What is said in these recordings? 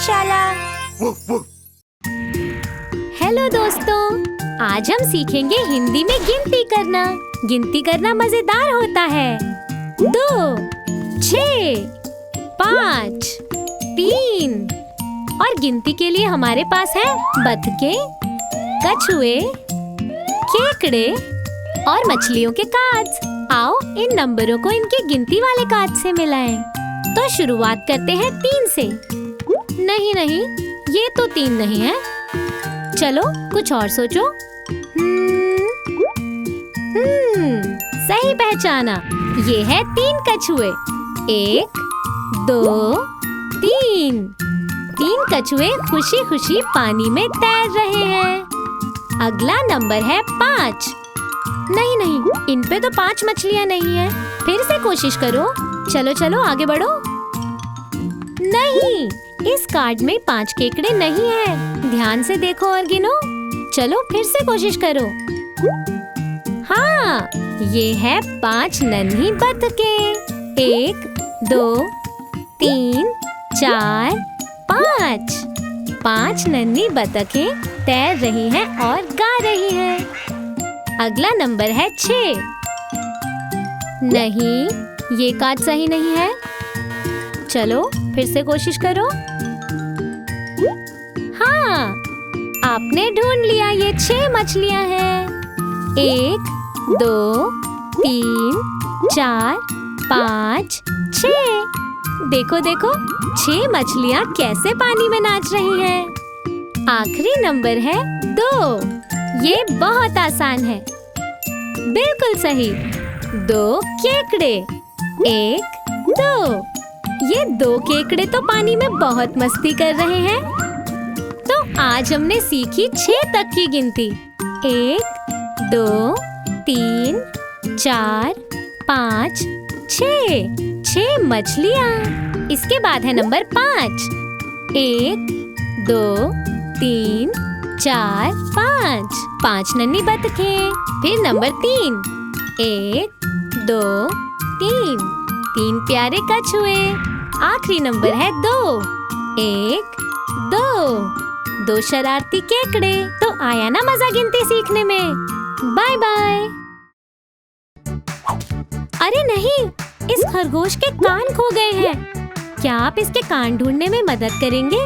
पाठशाला। हेलो दोस्तों, आज हम सीखेंगे हिंदी में गिनती करना। गिनती करना मजेदार होता है। 2, 6, 5, 3 और गिनती के लिए हमारे पास है बतखें, कछुए, केकड़े और मछलियों के कार्ड्स। आओ इन नंबरों को इनके गिनती वाले कार्ड से मिलाएं। तो शुरुआत करते हैं 3 से। नहीं, ये तो 3 नहीं है। चलो कुछ और सोचो। सही पहचाना, ये है 3 कछुए। 1, 2, 3। 3 कछुए खुशी खुशी पानी में तैर रहे हैं। अगला नंबर है 5। नहीं, इन पे तो 5 मछलियाँ नहीं है। फिर से कोशिश करो। चलो आगे बढ़ो। नहीं, इस कार्ड में 5 केकड़े नहीं है। ध्यान से देखो और गिनो। चलो फिर से कोशिश करो। हाँ, ये है 5 नन्ही बतखें। 1, 2, 3, 4, 5। 5 नन्ही बतखें तैर रही हैं और गा रही हैं। अगला नंबर है 6। नहीं, ये कार्ड सही नहीं है। चलो फिर से कोशिश करो। हाँ, आपने ढूंढ लिया, ये 6 मछलियाँ हैं। 1, 2, 3, 4, 5, 6। देखो 6 मछलियाँ कैसे पानी में नाच रही हैं। आखिरी नंबर है 2। ये बहुत आसान है। बिल्कुल सही, 2 केकड़े। 1, 2। ये 2 केकड़े तो पानी में बहुत मस्ती कर रहे हैं। तो आज हमने सीखी 6 तक की गिनती। 1, 2, 3, 4, 5, 6 मछलियाँ। इसके बाद है नंबर 5। 1, 2, 3, 4, 5 नन्ही बतखें। फिर नंबर 3। 1, 2, 3 प्यारे कछुए। आखिरी नंबर है 2। 1, 2 शरारती केकड़े। तो आया ना मजा गिनती सीखने में। Bye bye. अरे नहीं, इस खरगोश के कान खो गए हैं। क्या आप इसके कान ढूंढने में मदद करेंगे?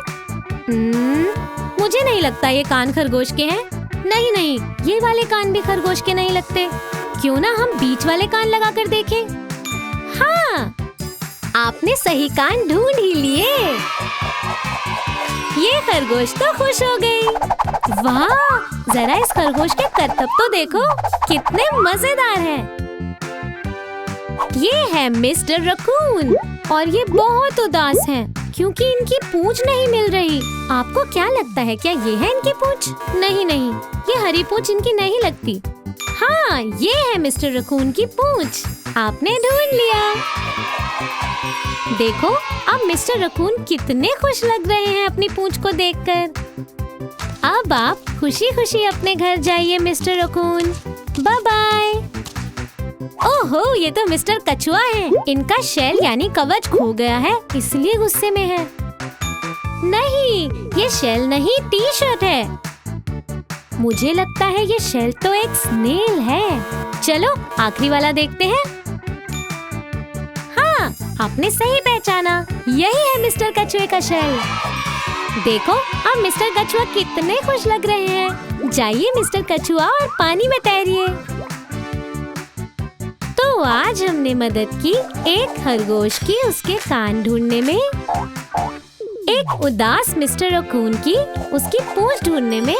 मुझे नहीं लगता ये कान खरगोश के हैं। नहीं, ये वाले कान भी खरगोश के नहीं लगते। क्यों ना हम बीच वाले कान लगा कर देखें। हाँ, आपने सही कान ढूंढ ही लिए। ये खरगोश तो खुश हो गई। वाह, जरा इस खरगोश के करतब तो देखो, कितने मजेदार हैं। ये है मिस्टर रकून और ये बहुत उदास हैं क्योंकि इनकी पूंछ नहीं मिल रही। आपको क्या लगता है, क्या ये है इनकी पूंछ? नहीं, ये हरी पूंछ इनकी नहीं लगती। हाँ, ये है मिस्टर रकून की पूंछ। आपने ढूंढ लिया। देखो, अब मिस्टर रकून कितने खुश लग रहे हैं अपनी पूंछ को देखकर। अब आप खुशी खुशी अपने घर जाइए मिस्टर रकून। Bye bye. ओहो, ये तो मिस्टर कछुआ है। इनका शेल यानी कवच खो गया है, इसलिए गुस्से में है। नहीं, ये शेल नहीं, टी-शर्ट है। मुझे लगता है ये शेल तो एक स्नेल है। चलो आखिरी वाला देखते हैं। हाँ, आपने सही पहचाना, यही है मिस्टर कछुए का शेल। देखो, अब मिस्टर कछुआ कितने खुश लग रहे हैं। जाइए मिस्टर कछुआ और पानी में तैरिए। तो आज हमने मदद की एक खरगोश की उसके कान ढूंढने में, एक उदास मिस्टर रकून की उसकी पूंछ ढूंढने में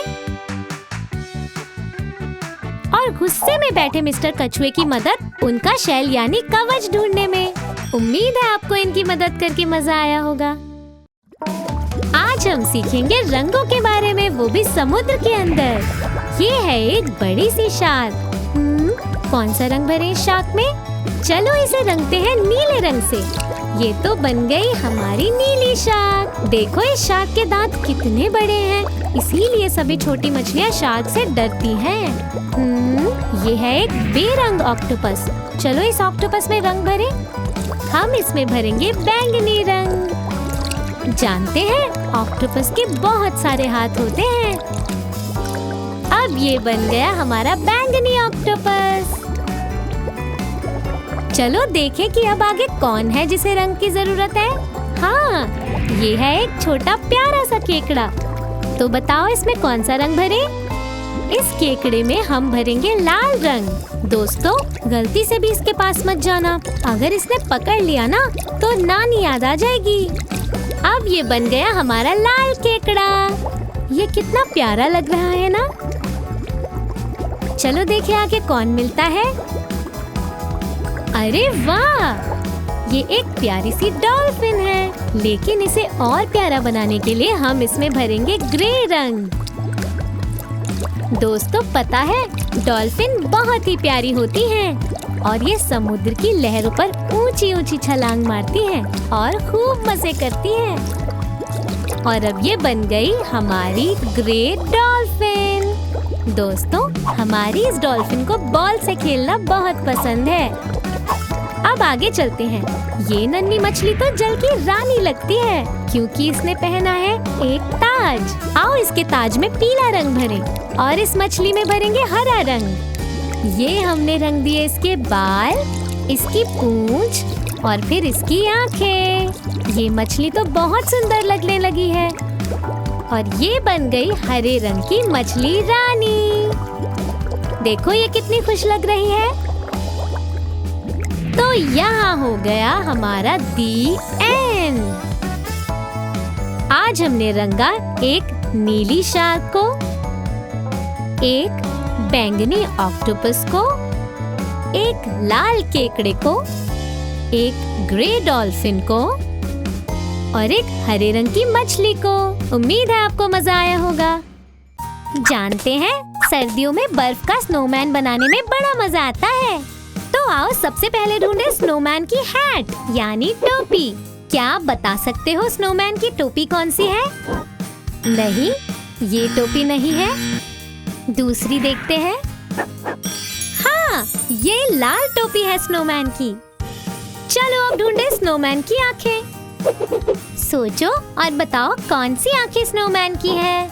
और गुस्से में बैठे मिस्टर कछुए की मदद उनका शेल यानी कवच ढूंढने में। उम्मीद है आपको इनकी मदद करके मजा आया होगा। आज हम सीखेंगे रंगों के बारे में, वो भी समुद्र के अंदर। ये है एक बड़ी सी शार्क। कौन सा रंग भरे इस शार्क में? चलो इसे रंगते हैं नीले रंग से। ये तो बन गई हमारी नीली शार्क। देखो इस शार्क के दांत कितने बड़े हैं, इसीलिए सभी छोटी मछलियाँ शार्क से डरती हैं। ये है एक बेरंग ऑक्टोपस। चलो इस ऑक्टोपस में रंग भरें। हम इसमें भरेंगे बैंगनी रंग। जानते हैं ऑक्टोपस के बहुत सारे हाथ होते हैं। अब ये बन गया हमारा बैंगनी ऑक्टोपस। चलो देखें कि अब आगे कौन है जिसे रंग की जरूरत है। हाँ, ये है एक छोटा प्यारा सा केकड़ा। तो बताओ इसमें कौन सा रंग भरे? इस केकड़े में हम भरेंगे लाल रंग। दोस्तों, गलती से भी इसके पास मत जाना। अगर इसने पकड़ लिया ना तो नानी याद आ जाएगी। अब ये बन गया हमारा लाल केकड़ा। ये कितना प्यारा लग रहा है ना। चलो देखें आगे कौन मिलता है। अरे वाह, ये एक प्यारी सी डॉल्फिन है। लेकिन इसे और प्यारा बनाने के लिए हम इसमें भरेंगे ग्रे रंग। दोस्तों, पता है डॉल्फिन बहुत ही प्यारी होती हैं और ये समुद्र की लहरों पर ऊंची ऊंची छलांग मारती हैं और खूब मजे करती हैं। और अब ये बन गई हमारी ग्रे डॉल्फिन। दोस्तों, हमारी इस डॉल्फिन को बॉल से खेलना बहुत पसंद है। अब आगे चलते हैं। ये नन्ही मछली तो जल की रानी लगती है क्योंकि इसने पहना है एक ताज। आओ इसके ताज में पीला रंग भरें और इस मछली में भरेंगे हरा रंग। ये हमने रंग दिए इसके बाल, इसकी पूंछ और फिर इसकी आंखें। ये मछली तो बहुत सुंदर लगने लगी है और ये बन गई हरे रंग की मछली रानी। देखो ये कितनी खुश लग रही है। तो यहाँ हो गया हमारा दी एंड। आज हमने रंगा एक नीली शार्क को, एक बैंगनी ऑक्टोपस को, एक लाल केकड़े को, एक ग्रे डॉल्फिन को और एक हरे रंग की मछली को। उम्मीद है आपको मजा आया होगा। जानते हैं सर्दियों में बर्फ का स्नोमैन बनाने में बड़ा मजा आता है। तो आओ सबसे पहले ढूंढे स्नोमैन की हैट यानी टोपी। क्या आप बता सकते हो स्नोमैन की टोपी कौन सी है? नहीं, ये टोपी नहीं है। दूसरी देखते हैं। हाँ, ये लाल टोपी है स्नोमैन की। चलो अब ढूंढे स्नोमैन की आंखें। सोचो और बताओ कौन सी आंखें स्नोमैन की है?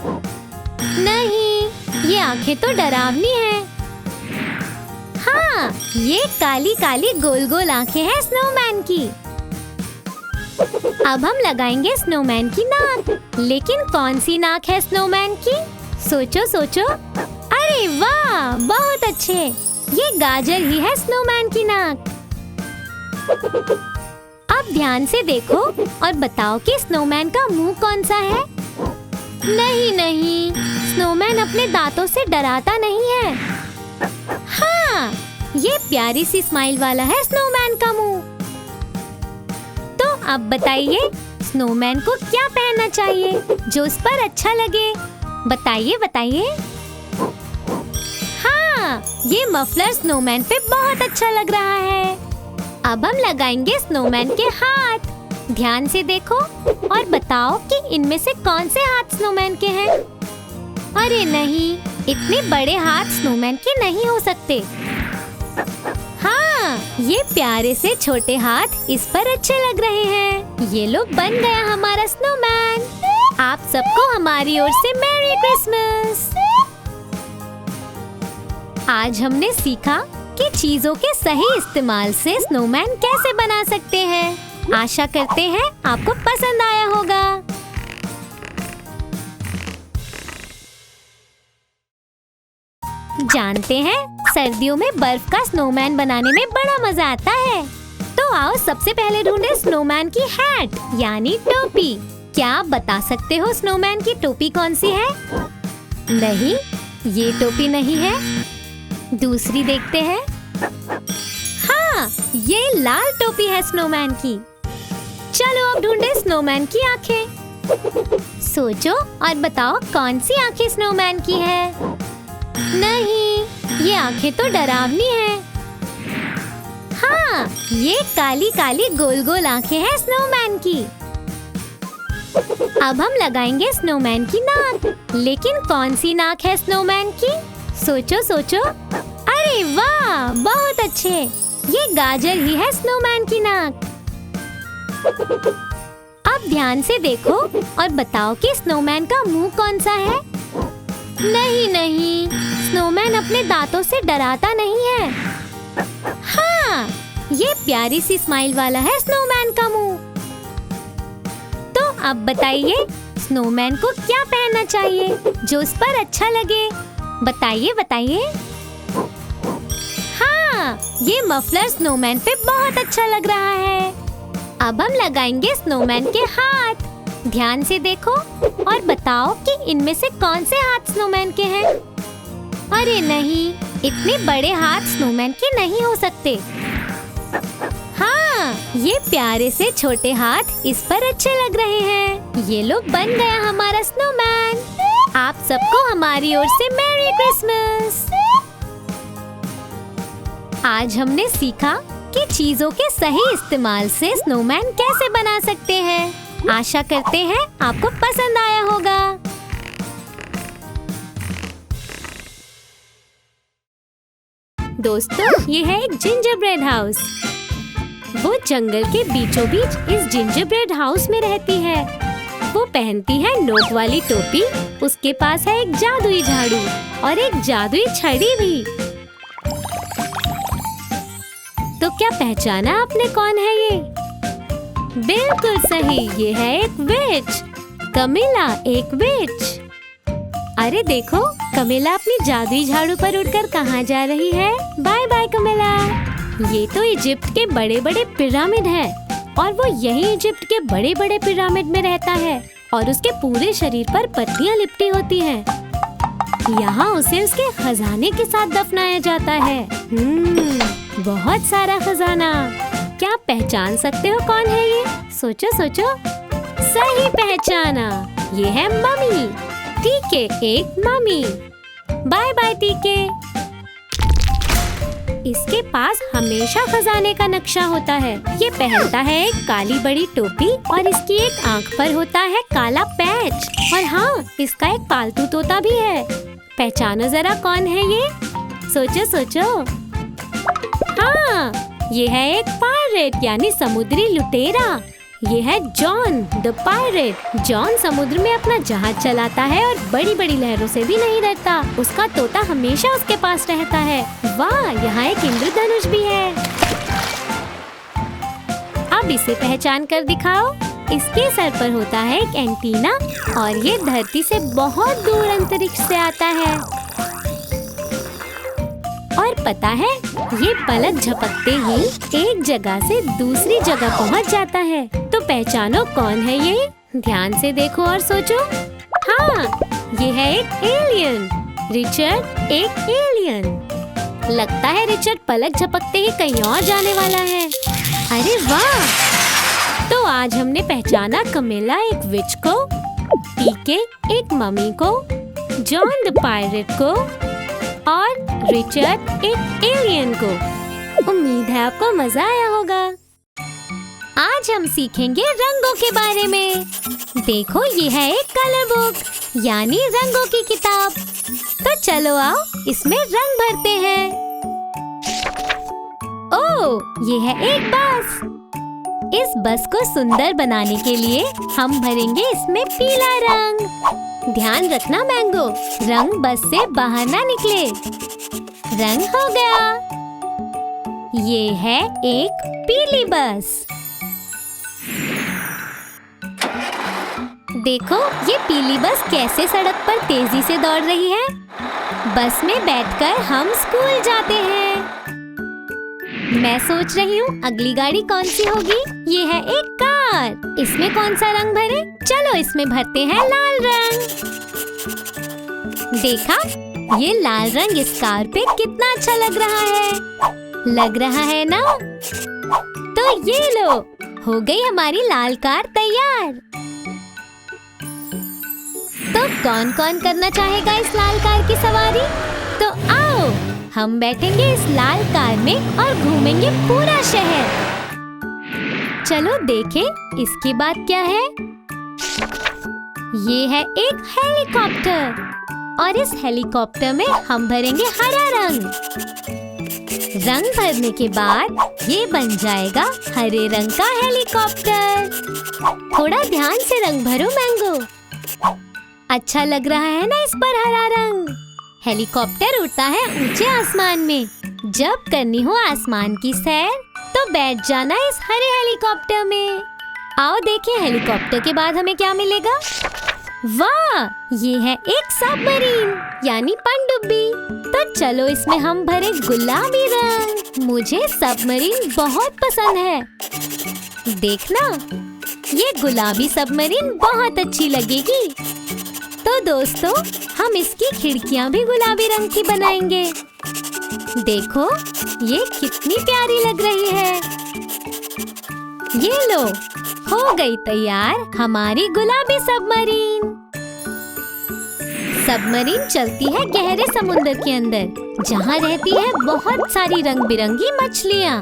नहीं, ये आंखें तो डरावनी हैं। हाँ, ये काली काली गोल गोल आंखें हैं स्नोमैन की। अब हम लगाएंगे स्नोमैन की नाक। लेकिन कौन सी नाक है स्नोमैन की? सोचो सोचो। अरे वाह, बहुत अच्छे। ये गाजर ही है स्नोमैन की नाक। अब ध्यान से देखो और बताओ कि स्नोमैन का मुंह कौन सा है? नहीं नहीं, स्नोमैन अपने दांतों से डराता नहीं है। हाँ, ये प्यारी सी स्माइल वाला है स्नोमैन का मुंह। तो अब बताइए स्नोमैन को क्या पहनना चाहिए जो उस पर अच्छा लगे? बताइए बताइए। हाँ, ये मफलर स्नोमैन पे बहुत अच्छा लग रहा है। अब हम लगाएंगे स्नोमैन के हाथ। ध्यान से देखो और बताओ कि इनमें से कौन से हाथ स्नोमैन के हैं? अरे नहीं, इतने बड़े हाथ स्नोमैन के नहीं हो सकते। हाँ, ये प्यारे से छोटे हाथ इस पर अच्छे लग रहे हैं। ये लो बन गया हमारा स्नोमैन। आप सबको हमारी ओर से मैरी क्रिसमस। आज हमने सीखा कि चीजों के सही इस्तेमाल से स्नोमैन कैसे बना सकते हैं। आशा करते हैं आपको पसंद आया होगा। जानते हैं सर्दियों में बर्फ का स्नोमैन बनाने में बड़ा मजा आता है। तो आओ सबसे पहले ढूंढे स्नोमैन की हैट यानी टोपी। क्या आप बता सकते हो स्नोमैन की टोपी कौन सी है? नहीं, ये टोपी नहीं है। दूसरी देखते हैं। हाँ, ये लाल टोपी है स्नोमैन की। चलो अब ढूंढे स्नोमैन की आंखें। सोचो और बताओ कौन सी आंखें स्नोमैन की है? नहीं, ये आंखें तो डरावनी हैं। हाँ, ये काली काली गोल गोल आंखें हैं स्नोमैन की। अब हम लगाएंगे स्नोमैन की नाक। लेकिन कौन सी नाक है स्नोमैन की? सोचो सोचो। अरे वाह, बहुत अच्छे। ये गाजर ही है स्नोमैन की नाक। अब ध्यान से देखो और बताओ कि स्नोमैन का मुंह कौन सा है। नहीं नहीं, स्नोमैन अपने दांतों से डराता नहीं है। हाँ, ये प्यारी सी स्माइल वाला है स्नोमैन का मुंह। तो अब बताइए स्नोमैन को क्या पहनना चाहिए जो उस पर अच्छा लगे? बताइए बताइए। हाँ, ये मफलर स्नोमैन पे बहुत अच्छा लग रहा है। अब हम लगाएंगे स्नोमैन के हाथ। ध्यान से देखो और बताओ कि इनमें से कौन से हाथ स्नोमैन के हैं। अरे नहीं, इतने बड़े हाथ स्नोमैन के नहीं हो सकते। हाँ, ये प्यारे से छोटे हाथ इस पर अच्छे लग रहे हैं। ये लो, बन गया हमारा स्नोमैन। आप सबको हमारी ओर से मैरी क्रिसमस। आज हमने सीखा कि चीजों के सही इस्तेमाल से स्नोमैन कैसे बना सकते हैं। आशा करते हैं आपको पसंद आया होगा। दोस्तों, ये है एक जिंजरब्रेड हाउस। वो जंगल के बीचों बीच इस जिंजरब्रेड हाउस में रहती है। वो पहनती है नोक वाली टोपी। उसके पास है एक जादुई झाड़ू और एक जादुई छड़ी भी। तो क्या पहचाना आपने कौन है ये? बिल्कुल सही, ये है एक विच। कमिला एक विच। अरे देखो, कमिला अपनी जादुई झाड़ू पर उड़कर कहाँ जा रही है? Bye bye Kamila. ये तो इजिप्ट के बड़े बड़े पिरामिड है और वो यही इजिप्ट के बड़े बड़े पिरामिड में रहता है और उसके पूरे शरीर पर पट्टियाँ लिपटी होती हैं। यहाँ उसे उसके खजाने के साथ दफनाया जाता है। बहुत सारा खजाना। क्या पहचान सकते हो कौन है ये? सोचो सोचो। सही पहचाना, ये है मम्मी। टीके एक मम्मी। बाय बाय टीके। इसके पास हमेशा खजाने का नक्शा होता है। ये पहनता है एक काली बड़ी टोपी और इसकी एक आंख पर होता है काला पैच। और हाँ, इसका एक पालतू तोता भी है। पहचानो जरा कौन है ये? सोचो सोचो। हाँ, ये है एक पायरेट यानी समुद्री लुटेरा। ये है जॉन द पायरेट। जॉन समुद्र में अपना जहाज चलाता है और बड़ी बड़ी लहरों से भी नहीं डरता। उसका तोता हमेशा उसके पास रहता है। वाह, यहाँ एक इंद्रधनुष भी है। अब इसे पहचान कर दिखाओ। इसके सर पर होता है एक एंटीना और ये धरती से बहुत दूर अंतरिक्ष से आता है। और पता है, ये पलक झपकते ही एक जगह से दूसरी जगह पहुंच जाता है। तो पहचानो कौन है ये? ध्यान से देखो और सोचो। हाँ, ये है एक एलियन। रिचर्ड एक एलियन। लगता है रिचर्ड पलक झपकते ही कहीं और जाने वाला है। अरे वाह! तो आज हमने पहचाना कमिला एक विच को, टीके एक मम्मी को, जॉन द पायरेट को और रिचर्ड एक एलियन को। उम्मीद है आपको मजा आया होगा। आज हम सीखेंगे रंगों के बारे में। देखो, ये है एक कलर बुक यानी रंगों की किताब। तो चलो आओ, इसमें रंग भरते हैं। ओह, ये है एक बस। इस बस को सुंदर बनाने के लिए हम भरेंगे इसमें पीला रंग। ध्यान रखना मैंगो, रंग बस से बाहर ना निकले। रंग हो गया। ये है एक पीली बस। देखो, ये पीली बस कैसे सड़क पर तेजी से दौड़ रही है। बस में बैठकर हम स्कूल जाते हैं। मैं सोच रही हूँ अगली गाड़ी कौन सी होगी। ये है एक कार। इसमें कौन सा रंग भरे? चलो इसमें भरते हैं लाल रंग। देखा, ये लाल रंग इस कार पे कितना अच्छा लग रहा है। लग रहा है ना? तो ये लो, हो गई हमारी लाल कार तैयार। तो कौन कौन करना चाहेगा इस लाल कार की सवारी? तो आओ, हम बैठेंगे इस लाल कार में और घूमेंगे पूरा शहर। चलो देखें इसके बाद क्या है। ये है एक हेलीकॉप्टर और इस हेलीकॉप्टर में हम भरेंगे हरा रंग। रंग भरने के बाद ये बन जाएगा हरे रंग का हेलीकॉप्टर। थोड़ा ध्यान से रंग भरो मैंगो। अच्छा लग रहा है ना इस पर हरा रंग। हेलीकॉप्टर उड़ता है ऊंचे आसमान में। जब करनी हो आसमान की सैर तो बैठ जाना इस हरे हेलीकॉप्टर में। आओ देखें हेलीकॉप्टर के बाद हमें क्या मिलेगा। वाह, ये है एक सबमरीन यानी पनडुब्बी। तो चलो इसमें हम भरे गुलाबी रंग। मुझे सबमरीन बहुत पसंद है। देखना, ये गुलाबी सबमरीन बहुत अच्छी लगेगी। तो दोस्तों, हम इसकी खिड़कियाँ भी गुलाबी रंग की बनाएंगे। देखो, ये कितनी प्यारी लग रही है। ये लो, हो गई तैयार हमारी गुलाबी सबमरीन। सबमरीन चलती है गहरे समुद्र के अंदर, जहाँ रहती है बहुत सारी रंग बिरंगी मछलियाँ।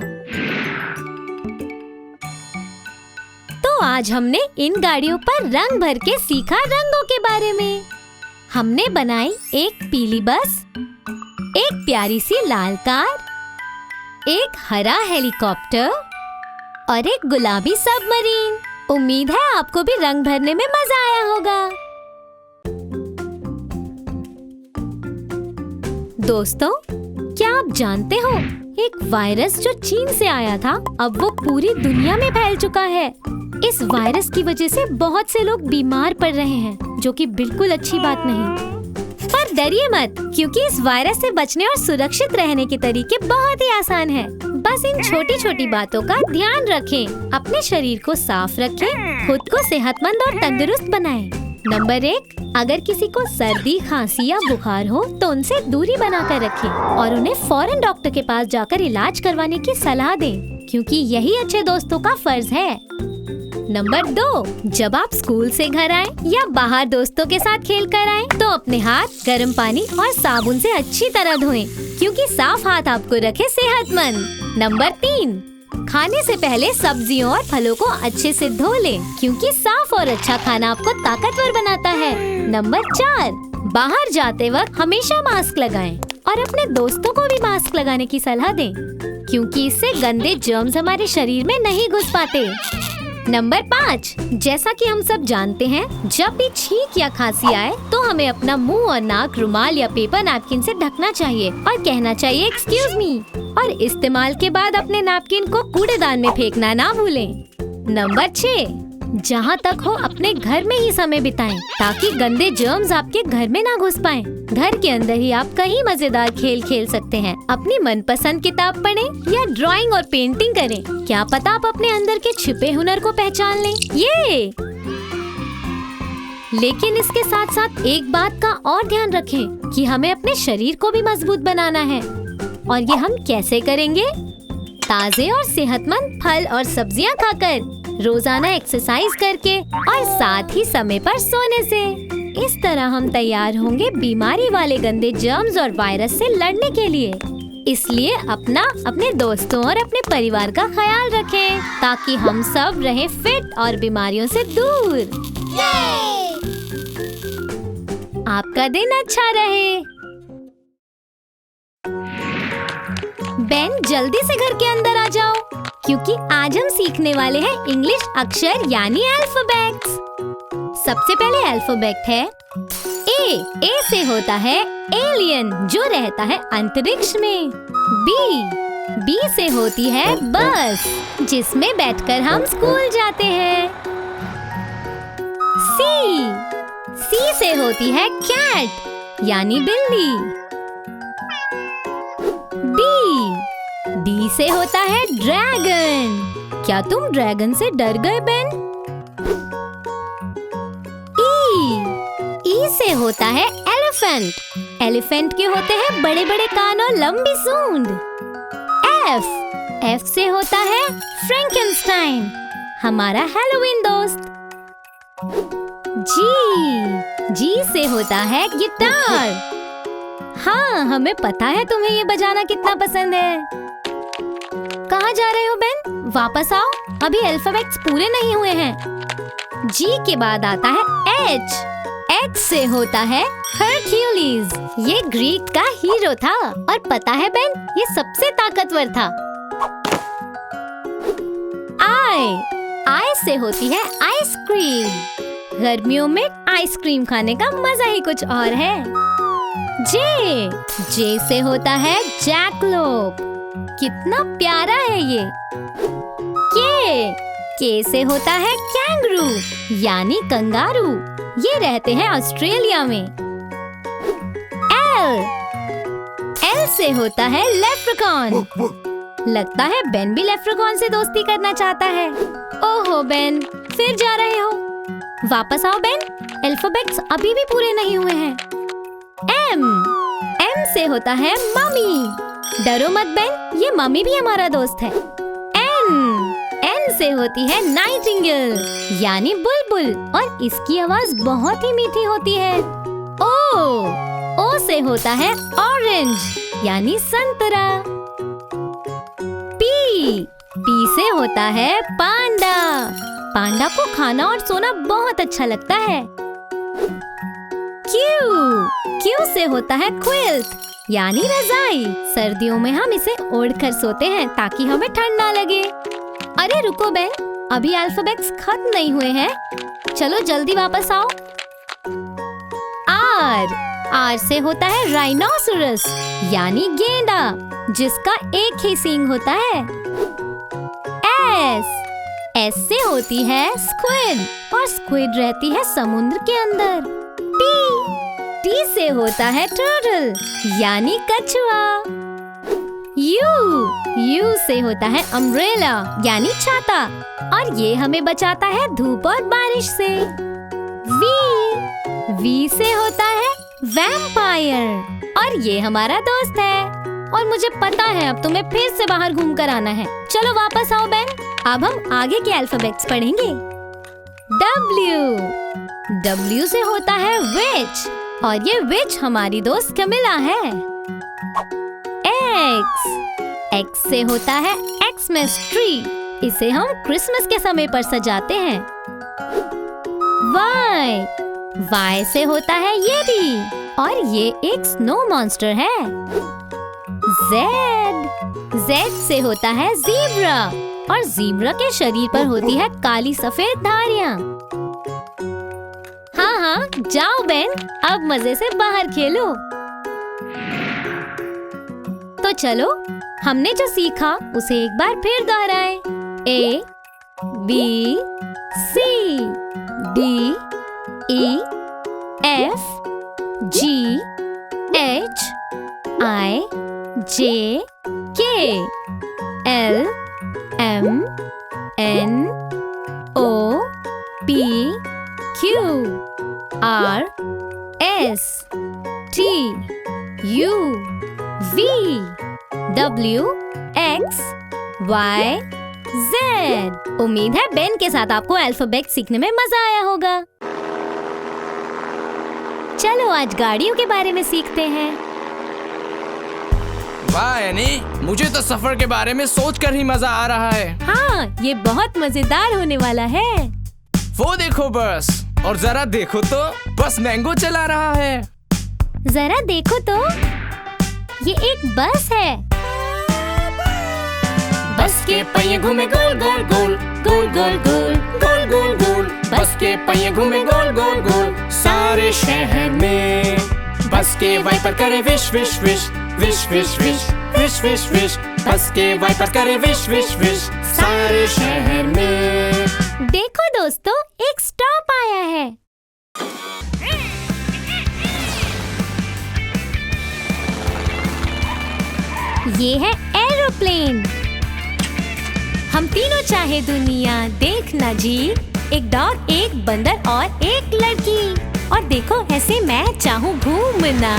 तो आज हमने इन गाड़ियों पर रंग भर के सीखा रंगों के बारे में। हमने बनाई एक पीली बस, एक प्यारी सी लाल कार, एक हरा हेलीकॉप्टर और एक गुलाबी सबमरीन। उम्मीद है आपको भी रंग भरने में मजा आया होगा। दोस्तों, क्या आप जानते हो, एक वायरस जो चीन से आया था अब वो पूरी दुनिया में फैल चुका है। इस वायरस की वजह से बहुत से लोग बीमार पड़ रहे हैं, जो कि बिल्कुल अच्छी बात नहीं। पर डरिए मत, क्योंकि इस वायरस से बचने और सुरक्षित रहने के तरीके बहुत ही आसान हैं। बस इन छोटी छोटी बातों का ध्यान रखें। अपने शरीर को साफ रखें, खुद को सेहतमंद और तंदुरुस्त बनाएं। नंबर 1, अगर किसी को सर्दी, खांसी या बुखार हो तो उनसे दूरी बनाकर रखें और उन्हें फौरन डॉक्टर के पास जाकर इलाज करवाने की सलाह दें, क्योंकि यही अच्छे दोस्तों का फर्ज है। नंबर 2, जब आप स्कूल से घर आए या बाहर दोस्तों के साथ खेल कर आए तो अपने हाथ गर्म पानी और साबुन से अच्छी तरह धोएं, क्योंकि साफ हाथ आपको रखे सेहतमंद। नंबर 3, खाने से पहले सब्जियों और फलों को अच्छे से धो लें, क्योंकि साफ और अच्छा खाना आपको ताकतवर बनाता है। नंबर 4, बाहर जाते वक्त हमेशा मास्क लगाएं और अपने दोस्तों को भी मास्क लगाने की सलाह दें, क्योंकि इससे गंदे जर्म्स हमारे शरीर में नहीं घुस पाते। नंबर 5, जैसा कि हम सब जानते हैं, जब भी छींक या खांसी आए तो हमें अपना मुंह और नाक रुमाल या पेपर नैपकिन से ढकना चाहिए और कहना चाहिए एक्सक्यूज मी, और इस्तेमाल के बाद अपने नैपकिन को कूड़ेदान में फेंकना ना भूलें। नंबर 6, जहाँ तक हो अपने घर में ही समय बिताएं, ताकि गंदे जर्म्स आपके घर में ना घुस पाएं। घर के अंदर ही आप कई मजेदार खेल खेल सकते हैं। अपनी मनपसंद किताब पढ़ें या ड्राइंग और पेंटिंग करें। क्या पता आप अपने अंदर के छिपे हुनर को पहचान लें। लेकिन इसके साथ साथ एक बात का और ध्यान रखें कि हमें अपने शरीर को भी मजबूत बनाना है। और ये हम कैसे करेंगे? ताजे और सेहतमंद फल और सब्जियां खाकर, रोजाना एक्सरसाइज करके और साथ ही समय पर सोने से। इस तरह हम तैयार होंगे बीमारी वाले गंदे जर्म्स और वायरस से लड़ने के लिए। इसलिए अपना, अपने दोस्तों और अपने परिवार का ख्याल रखें, ताकि हम सब रहें फिट और बीमारियों से दूर। आपका दिन अच्छा रहे। बेन, जल्दी से घर के अंदर आ जाओ, क्योंकि आज हम सीखने वाले हैं इंग्लिश अक्षर यानी अल्फाबेट्स। सबसे पहले अल्फाबेट है ए से होता है एलियन, जो रहता है अंतरिक्ष में। बी से होती है बस, जिसमें बैठकर हम स्कूल जाते हैं। सी से होती है कैट यानी बिल्ली। डी से होता है ड्रैगन। क्या तुम ड्रैगन से डर गए बेन? ई से होता है एलिफेंट। एलिफेंट के होते हैं बड़े बड़े कान और लंबी सूंड। एफ से होता है फ्रैंकेनस्टाइन, हमारा हैलोवीन दोस्त। जी से होता है गिटार। हाँ, हमें पता है तुम्हें ये बजाना कितना पसंद है। कहाँ जा रहे हो बेन? वापस आओ, अभी अल्फाबेट्स पूरे नहीं हुए हैं। जी के बाद आता है H से होता है हरक्यूलिस। ये ग्रीक का हीरो था और पता है बेन, ये सबसे ताकतवर था। I से होती है आइसक्रीम। गर्मियों में आइसक्रीम खाने का मजा ही कुछ और है। J से होता है जैकलोप। कितना प्यारा है ये। K से होता है कैंगरू यानी कंगारू। ये रहते हैं ऑस्ट्रेलिया में। L से होता है लेप्रेकॉन। लगता है बेन भी लेप्रेकॉन से दोस्ती करना चाहता है। ओहो बेन, फिर जा रहे हो। वापस आओ बेन, अल्फाबेट्स अभी भी पूरे नहीं हुए हैं। M से होता है मम्मी। डरो मत बेन, ये मम्मी भी हमारा दोस्त है। N से होती है नाइटिंगेल यानी बुलबुल और इसकी आवाज बहुत ही मीठी होती है। O से होता है ऑरेंज यानी संतरा। P से होता है पांडा। पांडा को खाना और सोना बहुत अच्छा लगता है। Q से होता है क्विल्ट यानी रजाई। सर्दियों में हम इसे ओढ़कर सोते हैं ताकि हमें ठंड ना लगे। अरे रुको बेन, अभी अल्फाबेट्स खत्म नहीं हुए हैं। चलो जल्दी वापस आओ। R से होता है राइनोसरस यानी गेंडा जिसका एक ही सींग होता है। S से होती है स्क्विड और स्क्विड रहती है समुद्र के अंदर। T से होता है टर्टल यानी कछुआ। U से होता है अम्ब्रेला यानी छाता और ये हमें बचाता है धूप और बारिश से। V से होता है वैम्पायर और ये हमारा दोस्त है। और मुझे पता है अब तुम्हें फिर से बाहर घूम कर आना है। चलो वापस आओ बेन, अब हम आगे के अल्फाबेट्स पढ़ेंगे। W से होता है विच और ये विच हमारी दोस्त कैमिला है। X से होता है एक्समस ट्री। इसे हम क्रिसमस के समय पर सजाते हैं। Y से होता है येटी और ये एक स्नो मॉन्स्टर है। Z से होता है ज़ीब्रा और ज़ीब्रा के शरीर पर होती है काली सफेद धारियां। हाँ, जाओ बेन, अब मजे से बाहर खेलो। तो चलो, हमने जो सीखा उसे एक बार फिर दोहराएं। A B C D E F G H I J K L M N O P Q R S T U V W X Y Z। उम्मीद है बेन के साथ आपको अल्फाबेट सीखने में मजा आया होगा। चलो आज गाड़ियों के बारे में सीखते हैं। वाह यानी, मुझे तो सफर के बारे में सोचकर ही मजा आ रहा है। हाँ, ये बहुत मजेदार होने वाला है। वो देखो बस, और जरा देखो तो बस मैंगो चला रहा है। जरा देखो तो, ये एक बस है। बस के पहिए घूमे गोल गोल गोल गोल गोल गोल गोल गोल गोल। बस के पहिए घूमे गोल गोल गोल सारे शहर में। बस के वाइपर करे wish wish wish wish wish wish wish wish wish. बस के वाइपर करे विश विश विश सारे शहर में। देखो दोस्तों, एक स्टॉप आया है। ये है एरोप्लेन। हम तीनों चाहे दुनिया देखना जी। एक डॉग, एक बंदर और एक लड़की। और देखो ऐसे मैं चाहूँ घूमना।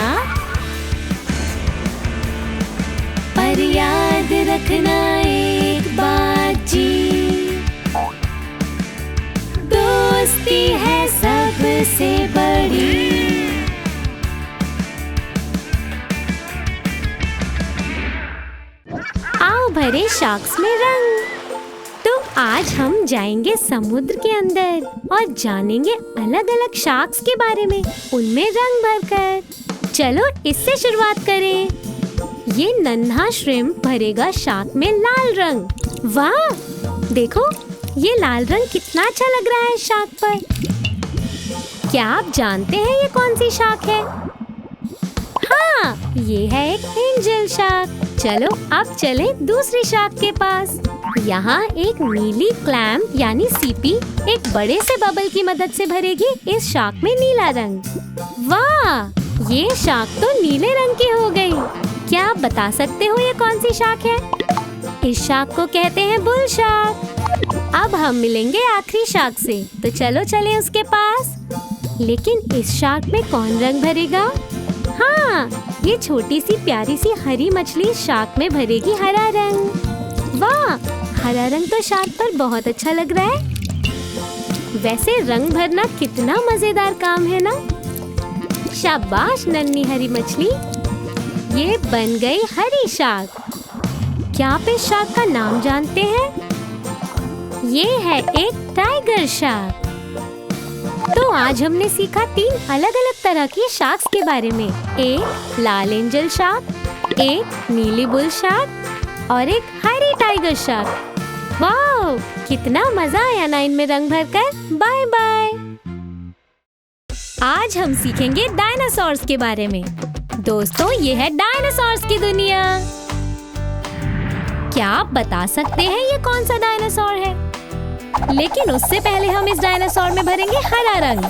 पर याद रखना एक बात जी, दोस्ती है सबसे बड़ी। आओ भरे शॉक्स में रंग, तुम आज हम जाएंगे समुद्र के अंदर और जानेंगे अलग अलग शार्क्स के बारे में, उनमें रंग भरकर। चलो इससे शुरुआत करें। ये नन्हा श्रिम्प भरेगा शार्क में लाल रंग। वाह, देखो ये लाल रंग कितना अच्छा लग रहा है शार्क पर। क्या आप जानते हैं ये कौन सी शार्क है? हाँ, ये है एक एंजल शार्क। चलो अब चले दूसरी शार्क के पास। यहाँ एक नीली क्लैम यानी सीपी एक बड़े से बबल की मदद से भरेगी इस शार्क में नीला रंग। वाह, ये शार्क तो नीले रंग की हो गई। क्या आप बता सकते हो ये कौन सी शार्क है? इस शार्क को कहते हैं बुल शार्क। अब हम मिलेंगे आखिरी शार्क से, तो चलो चले उसके पास। लेकिन इस शार्क में कौन रंग भरेगा? हाँ, ये छोटी सी प्यारी सी हरी मछली शार्क में भरेगी हरा रंग। वाह, हरा रंग तो शार्क पर बहुत अच्छा लग रहा है। वैसे रंग भरना कितना मजेदार काम है ना। शाबाश नन्ही हरी मछली, ये बन गई हरी शार्क। क्या आप इस शार्क का नाम जानते हैं? ये है एक टाइगर शार्क। तो आज हमने सीखा 3 अलग अलग तरह की शार्क्स के बारे में। एक लाल एंजल शार्क, एक नीली बुल शार्क और एक हरी टाइगर शार्क। वाह, कितना मजा आया ना इनमें रंग भरकर। Bye bye. आज हम सीखेंगे डायनासोर्स के बारे में। दोस्तों, ये है डायनासोर्स की दुनिया। क्या आप बता सकते हैं ये कौन सा डायनासोर है? लेकिन उससे पहले हम इस डायनासोर में भरेंगे हरा रंग।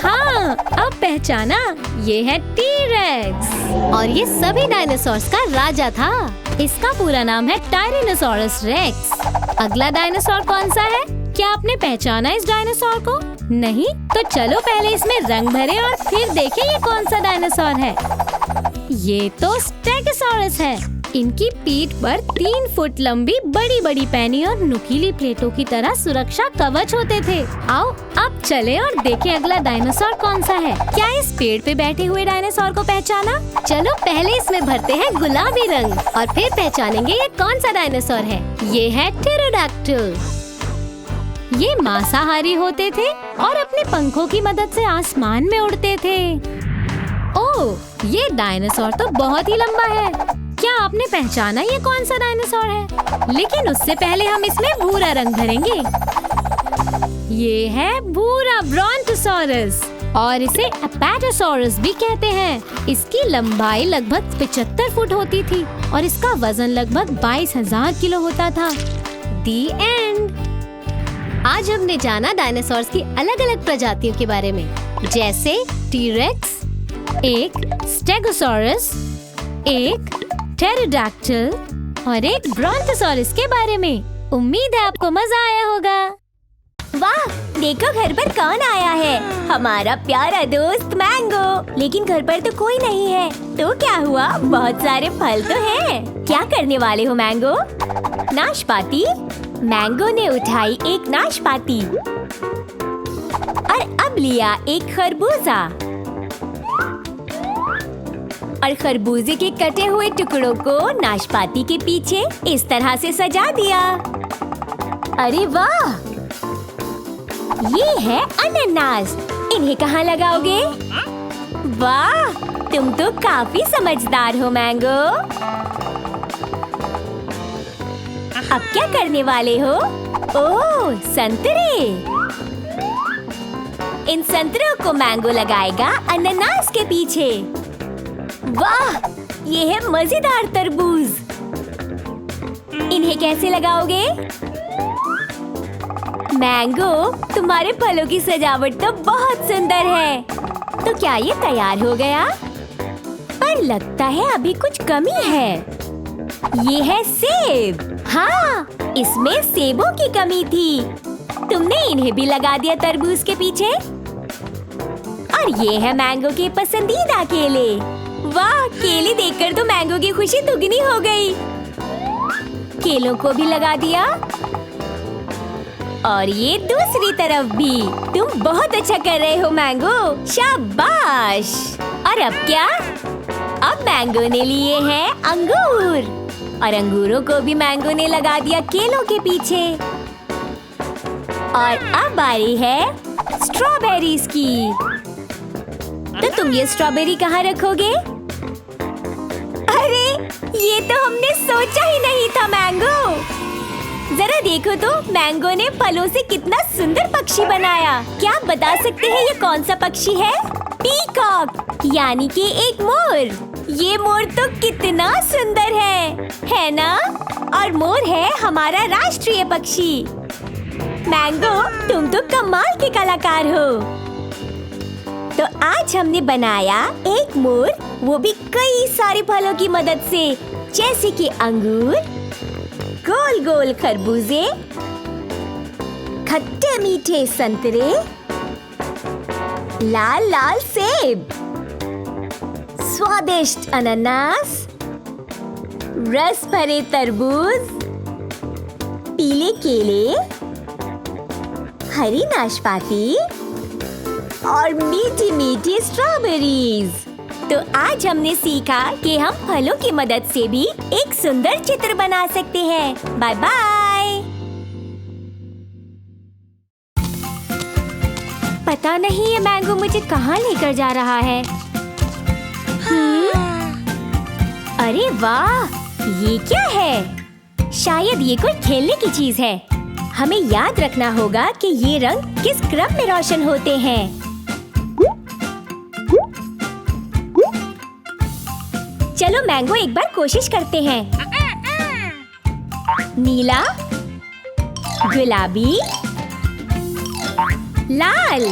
हाँ, अब पहचाना, ये है टी-रेक्स और ये सभी डायनासोर्स का राजा था। इसका पूरा नाम है टायरेनोसोरस रेक्स। अगला डायनासोर कौन सा है? क्या आपने पहचाना इस डायनासोर को? नहीं? तो चलो पहले इसमें रंग भरे और फिर देखें ये कौन सा डायनासोर है। ये तो स्टेगोसॉरस है। इनकी पीठ पर 3 फुट लंबी बड़ी बड़ी पैनी और नुकीली प्लेटों की तरह सुरक्षा कवच होते थे। आओ अब चले और देखें अगला डायनासोर कौन सा है। क्या इस पेड़ पे बैठे हुए डायनासोर को पहचाना? चलो पहले इसमें भरते हैं गुलाबी रंग और फिर पहचानेंगे ये कौन सा डायनासोर है। ये है प्टेरोडैक्टिल। ये मांसाहारी होते थे और अपने पंखों की मदद से आसमान में उड़ते थे। ओह, ये डायनासोर तो बहुत ही लंबा है। क्या आपने पहचाना ये कौन सा डायनासोर है? लेकिन उससे पहले हम इसमें भूरा रंग भरेंगे। ये है भूरा ब्रोंटोसॉरस और इसे एपेटोसॉरस भी कहते हैं। इसकी लंबाई लगभग 75 फुट होती थी और इसका वजन लगभग 22,000 किलो होता था। दी एंड। आज हमने जाना डायनासोर्स की अलग अलग प्रजातियों के बारे में, जैसे टी-रेक्स, एक स्टेगोसॉरस, एक प्टेरोडैक्टिल और एक ब्रोंटोसॉरस के बारे में। उम्मीद है आपको मजा आया होगा। वाह, देखो घर पर कौन आया है। हमारा प्यारा दोस्त मैंगो। लेकिन घर पर तो कोई नहीं है। तो क्या हुआ, बहुत सारे फल तो हैं। क्या करने वाले हो मैंगो? नाशपाती। मैंगो ने उठाई एक नाशपाती और अब लिया एक खरबूजा और खरबूजे के कटे हुए टुकड़ों को नाशपाती के पीछे इस तरह से सजा दिया। अरे वाह, ये है अनानास। इन्हें कहाँ लगाओगे? वाह, तुम तो काफी समझदार हो मैंगो। अब क्या करने वाले हो? ओह, संतरे। इन संतरों को मैंगो लगाएगा अनानास के पीछे। वाह, ये है मजेदार तरबूज। इन्हें कैसे लगाओगे? मैंगो, तुम्हारे फलों की सजावट तो बहुत सुंदर है। तो क्या ये तैयार हो गया? पर लगता है अभी कुछ कमी है। ये है सेब। हाँ, इसमें सेबों की कमी थी। तुमने इन्हें भी लगा दिया तरबूज के पीछे। और ये है मैंगो के पसंदीदा केले। वाह, केले देखकर तो मैंगो की खुशी दुगनी हो गई। केलों को भी लगा दिया और ये दूसरी तरफ भी। तुम बहुत अच्छा कर रहे हो मैंगो, शाबाश। और अब क्या? अब मैंगो ने लिए हैं अंगूर। और अंगूरों को भी मैंगो ने लगा दिया केलों के पीछे। और अब बारी है स्ट्रॉबेरीज की। तो तुम ये स्ट्रॉबेरी कहाँ रखोगे? अरे ये तो हमने सोचा ही नहीं था मैंगो। जरा देखो तो मैंगो ने फलों से कितना सुंदर पक्षी बनाया। क्या आप बता सकते हैं ये कौन सा पक्षी है? पीकॉक, यानी कि एक मोर। ये मोर तो कितना सुंदर है ना? और मोर है हमारा राष्ट्रीय पक्षी। मैंगो, तुम तो कमाल के कलाकार हो। तो आज हमने बनाया एक मोर, वो भी कई सारे फलों की मदद से, जैसे कि अंगूर, गोल गोल खरबूजे, खट्टे मीठे संतरे, लाल लाल सेब, स्वादिष्ट अनानास, रस भरे तरबूज, पीले केले, हरी नाशपाती और मीठी मीठी स्ट्रॉबेरीज। तो आज हमने सीखा कि हम फलों की मदद से भी एक सुंदर चित्र बना सकते हैं। Bye bye. पता नहीं ये मैंगो मुझे कहाँ लेकर जा रहा है। अरे वाह, ये क्या है? शायद ये कोई खेलने की चीज है। हमें याद रखना होगा कि ये रंग किस क्रम में रोशन होते हैं। चलो मैंगो एक बार कोशिश करते हैं। नीला, गुलाबी, लाल।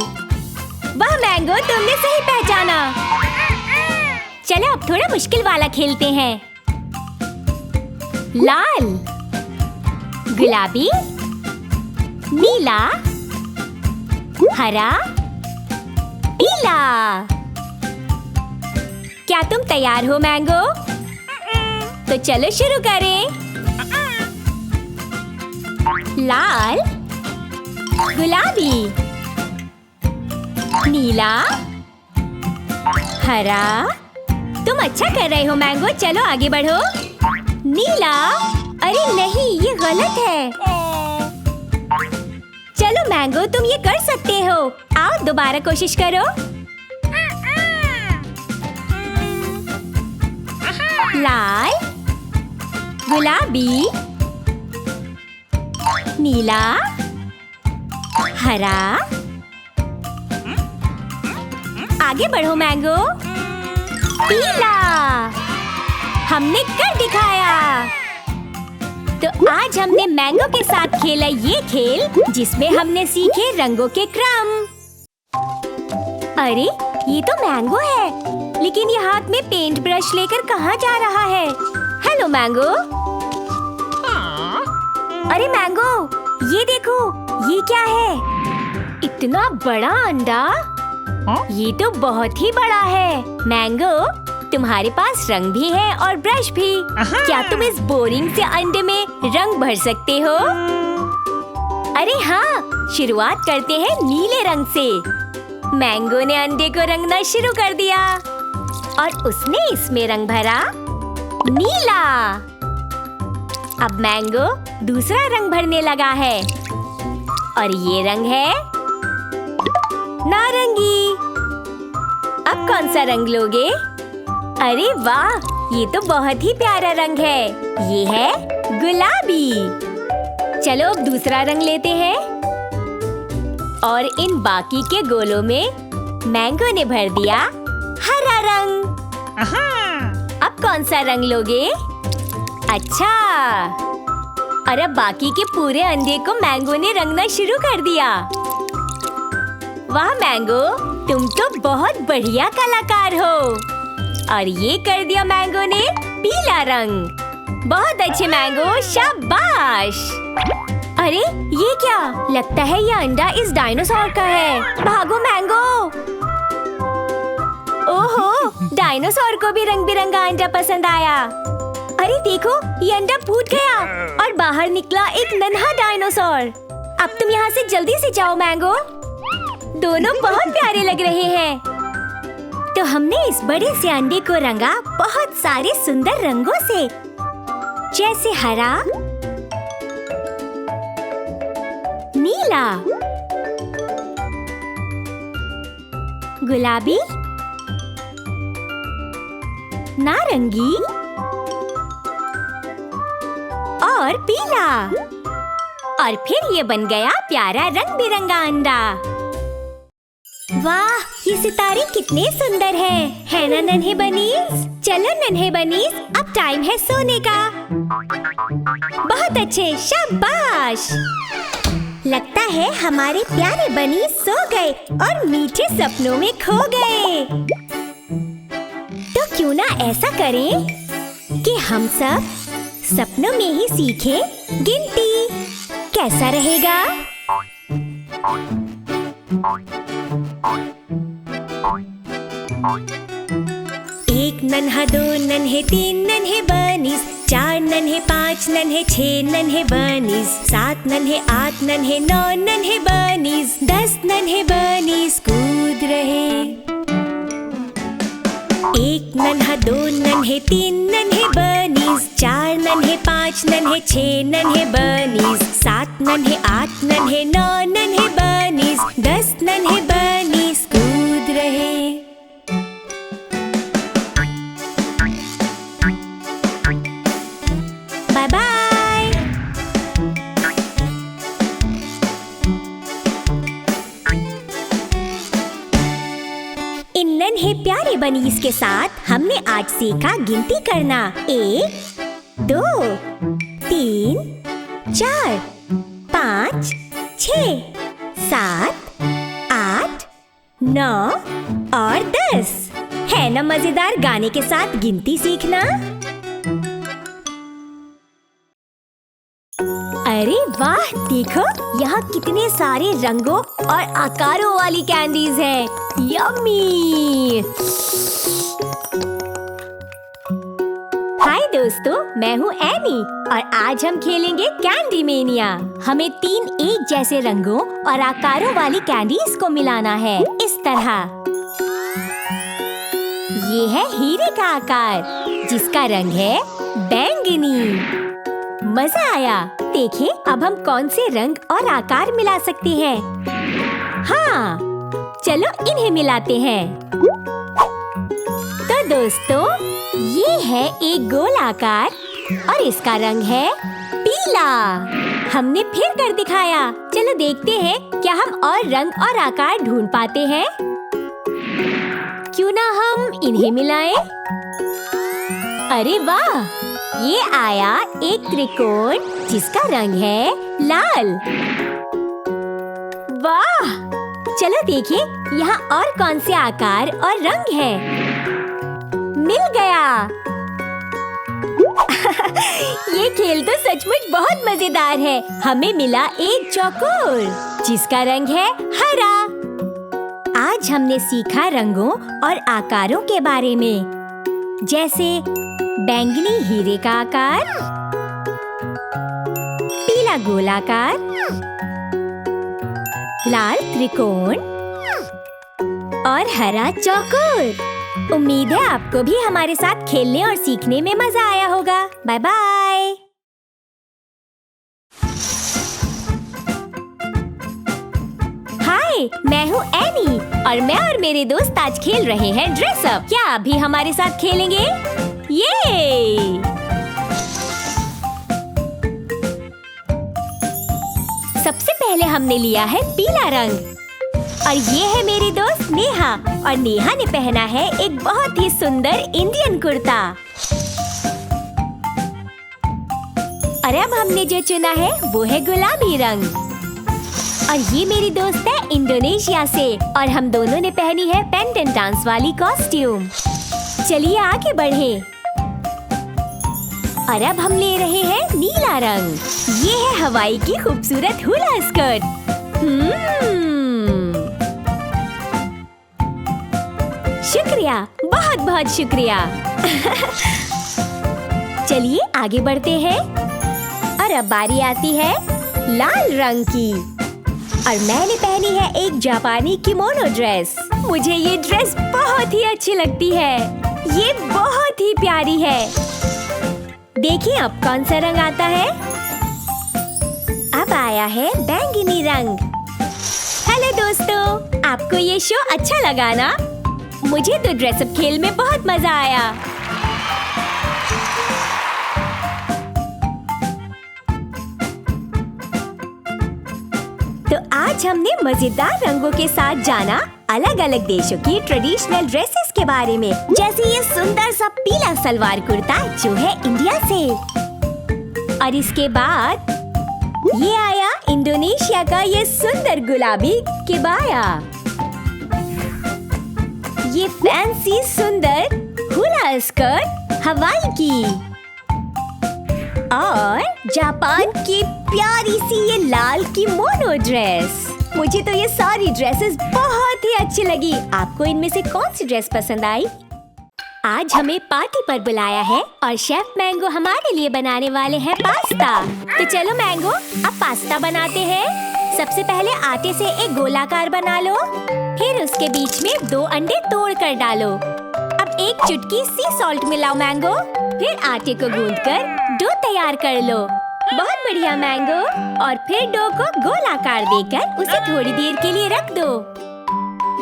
वाह मैंगो, तुमने सही पहचाना। चलो अब थोड़ा मुश्किल वाला खेलते हैं। लाल, गुलाबी, नीला, हरा, पीला। क्या तुम तैयार हो मैंगो? तो चलो शुरू करें। लाल, गुलाबी, नीला, हरा। तुम अच्छा कर रहे हो मैंगो, चलो आगे बढ़ो। नीला, अरे नहीं, ये गलत है। चलो मैंगो, तुम ये कर सकते हो। आओ दोबारा कोशिश करो। लाल, गुलाबी, नीला, हरा। आगे बढ़ो मैंगो। पीला, हमने कर दिखाया। तो आज हमने मैंगो के साथ खेला ये खेल, जिसमें हमने सीखे रंगों के क्रम। अरे ये तो मैंगो है, लेकिन ये हाथ में पेंट ब्रश लेकर कहाँ जा रहा है? Hello mango. अरे मैंगो, ये देखो, ये क्या है? इतना बड़ा अंडा? ये तो बहुत ही बड़ा है। मैंगो, तुम्हारे पास रंग भी है और ब्रश भी। क्या तुम इस बोरिंग से अंडे में रंग भर सकते हो? अरे हाँ, शुरुआत करते हैं नीले रंग से। मैंगो ने अंडे को रंगना शुरू कर दिया और उसने इसमें रंग भरा नीला। अब मैंगो दूसरा रंग भरने लगा है और ये रंग है नारंगी। अब कौन सा रंग लोगे? अरे वाह, ये तो बहुत ही प्यारा रंग है। ये है गुलाबी। चलो अब दूसरा रंग लेते हैं और इन बाकी के गोलों में मैंगो ने भर दिया हरा रंग। अब कौन सा रंग लोगे? अच्छा, और अब बाकी के पूरे अंडे को मैंगो ने रंगना शुरू कर दिया। वाह मैंगो, तुम तो बहुत बढ़िया कलाकार हो। और ये कर दिया मैंगो ने पीला रंग। बहुत अच्छे मैंगो, शाबाश। अरे ये क्या? लगता है ये अंडा इस डायनासोर का है। भागो मैंगो। ओहो, डायनासोर को भी रंग बिरंगा अंडा पसंद आया। अरे देखो, ये अंडा फूट गया और बाहर निकला एक नन्हा डायनासोर। अब तुम यहाँ से जल्दी से जाओ मैंगो। दोनों बहुत प्यारे लग रहे हैं। तो हमने इस बड़े से अंडे को रंगा बहुत सारे सुंदर रंगों से। जैसे हरा, नीला, गुलाबी, नारंगी और पीला। और फिर ये बन गया प्यारा रंग बिरंगा अंडा। वाह, ये सितारे कितने सुंदर हैं, है ना नन्हे बनीज? चलो नन्हे बनीज, अब टाइम है सोने का। बहुत अच्छे, शाबाश। लगता है हमारे प्यारे बनीज सो गए और मीठे सपनों में खो गए। तो क्यों ना ऐसा करें कि हम सब सपनों में ही सीखें गिनती। कैसा रहेगा? एक नन्हा, दो नन्हे, तीन नन्हे बनीज, चार नन्हे, पाँच नन्हे, छह नन्हे बनीज, सात नन्हे, आठ नन्हे, नौ नन्हे बनीज, 10 नन्हे बनीज कूद रहे। एक नन्हा, दो नन्हे, तीन नन्हे बनीज, चार नन्हे, पाँच नन्हे, छह नन्हे बनीज, सात नन्हे, आठ नन्हे, नौ नन्हे बनीज, 10 नन्हे बनीज कूद रहे। Bye bye. इन नन्हे प्यारे बनीज के साथ हमने आज सीखा गिनती करना। 1, 2, 3, 4, 5, 6, 7, 8, 9 और 10। है ना मजेदार गाने के साथ गिनती सीखना? अरे वाह, देखो यहाँ कितने सारे रंगों और आकारों वाली कैंडीज हैं। यम्मी। हाय दोस्तों, मैं हूँ एनी और आज हम खेलेंगे कैंडी मेनिया। हमें 3 एक जैसे रंगों और आकारों वाली कैंडीज को मिलाना है, इस तरह। ये है हीरे का आकार, जिसका रंग है बैंगनी। मजा आया। देखिए अब हम कौन से रंग और आकार मिला सकते हैं। हाँ, चलो इन्हें मिलाते हैं। तो दोस्तों, ये है एक गोल आकार और इसका रंग है पीला। हमने फिर कर दिखाया। चलो देखते हैं क्या हम और रंग और आकार ढूंढ पाते हैं। क्यों ना हम इन्हें मिलाएं? अरे वाह, ये आया एक त्रिकोण जिसका रंग है लाल। वाह, चलो देखिए यहाँ और कौन से आकार और रंग हैं। मिल गया। ये खेल तो सचमुच बहुत मजेदार है। हमें मिला एक चौकोर जिसका रंग है हरा। आज हमने सीखा रंगों और आकारों के बारे में, जैसे बैंगनी हीरे का आकार, पीला गोलाकार, लाल त्रिकोण और हरा चौकोर। उम्मीद है आपको भी हमारे साथ खेलने और सीखने में मजा आया होगा। Bye bye. हाय, मैं हूँ एनी और मैं और मेरे दोस्त आज खेल रहे हैं ड्रेस अप। क्या आप भी हमारे साथ खेलेंगे? ये सबसे पहले हमने लिया है पीला रंग और ये है मेरी दोस्त नेहा और नेहा ने पहना है एक बहुत ही सुंदर इंडियन कुर्ता। और अब हमने जो चुना है वो है गुलाबी रंग। और ये मेरी दोस्त है इंडोनेशिया से और हम दोनों ने पहनी है पेंडेंट डांस वाली कॉस्ट्यूम। चलिए आगे बढ़े। और अब हम ले रहे हैं नीला रंग। ये है हवाई की खूबसूरत हुला स्कर्ट। शुक्रिया, बहुत बहुत शुक्रिया। चलिए आगे बढ़ते हैं। और अब बारी आती है लाल रंग की और मैंने पहनी है एक जापानी किमोनो ड्रेस। मुझे ये ड्रेस बहुत ही अच्छी लगती है। ये बहुत ही प्यारी है। देखिए अब कौन सा रंग आता है। अब आया है बैंगनी रंग। हेलो दोस्तों, आपको ये शो अच्छा लगा ना? मुझे तो ड्रेसअप खेल में बहुत मजा आया। तो आज हमने मजेदार रंगों के साथ जाना अलग अलग देशों की ट्रेडिशनल ड्रेसेस के बारे में, जैसे ये सुंदर सा पीला सलवार कुर्ता जो है इंडिया से। और इसके बाद ये आया इंडोनेशिया का ये सुंदर गुलाबी केबाया। ये फैंसी सुंदर हुला स्कर्ट हवाई की। और जापान की प्यारी सी ये लाल किमोनो ड्रेस। मुझे तो ये सारी ड्रेसेस बहुत ही अच्छी लगी। आपको इनमें से कौन सी ड्रेस पसंद आई? आज हमें पार्टी पर बुलाया है और शेफ मैंगो हमारे लिए बनाने वाले हैं पास्ता। तो चलो मैंगो, अब पास्ता बनाते हैं। सबसे पहले आटे से एक गोलाकार बना लो, फिर उसके बीच में 2 अंडे तोड़ कर डालो। अब एक चुटकी सी सॉल्ट मिलाओ मैंगो, फिर आटे को गूंथकर डो तैयार कर लो। बहुत बढ़िया मैंगो। और फिर डो को गोलाकार देकर उसे थोड़ी देर के लिए रख दो।